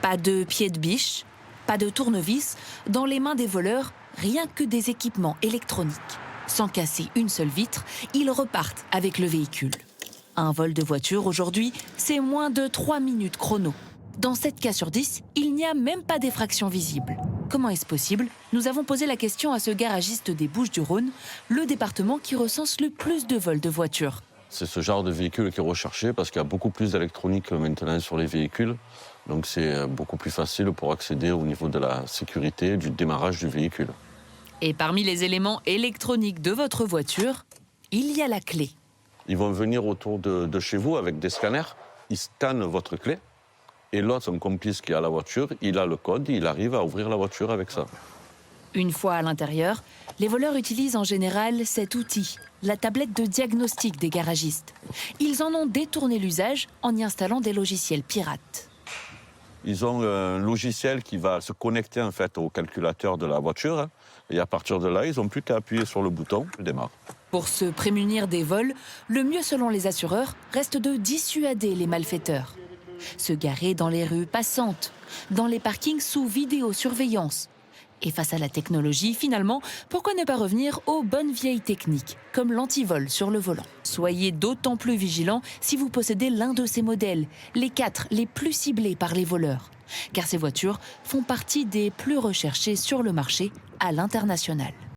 Pas de pied de biche, pas de tournevis, dans les mains des voleurs, rien que des équipements électroniques. Sans casser une seule vitre, ils repartent avec le véhicule. Un vol de voiture aujourd'hui, c'est moins de 3 minutes chrono. Dans 7 cas sur 10, il n'y a même pas d'effraction visible. Comment est-ce possible? Nous avons posé la question à ce garagiste des Bouches-du-Rhône, le département qui recense le plus de vols de voitures. C'est ce genre de véhicule qui est recherché parce qu'il y a beaucoup plus d'électronique maintenant sur les véhicules. Donc c'est beaucoup plus facile pour accéder au niveau de la sécurité, du démarrage du véhicule. Et parmi les éléments électroniques de votre voiture, il y a la clé. Ils vont venir autour de chez vous avec des scanners, ils scannent votre clé. Et l'autre, son complice qui a la voiture, il a le code, il arrive à ouvrir la voiture avec ça. Une fois à l'intérieur, les voleurs utilisent en général cet outil, la tablette de diagnostic des garagistes. Ils en ont détourné l'usage en y installant des logiciels pirates. Ils ont un logiciel qui va se connecter en fait au calculateur de la voiture. Et à partir de là, ils n'ont plus qu'à appuyer sur le bouton, il démarre. Pour se prémunir des vols, le mieux selon les assureurs reste de dissuader les malfaiteurs. Se garer dans les rues passantes, dans les parkings sous vidéosurveillance. Et face à la technologie, finalement, pourquoi ne pas revenir aux bonnes vieilles techniques, comme l'antivol sur le volant? Soyez d'autant plus vigilants si vous possédez l'un de ces modèles, les 4 les plus ciblés par les voleurs. Car ces voitures font partie des plus recherchées sur le marché à l'international.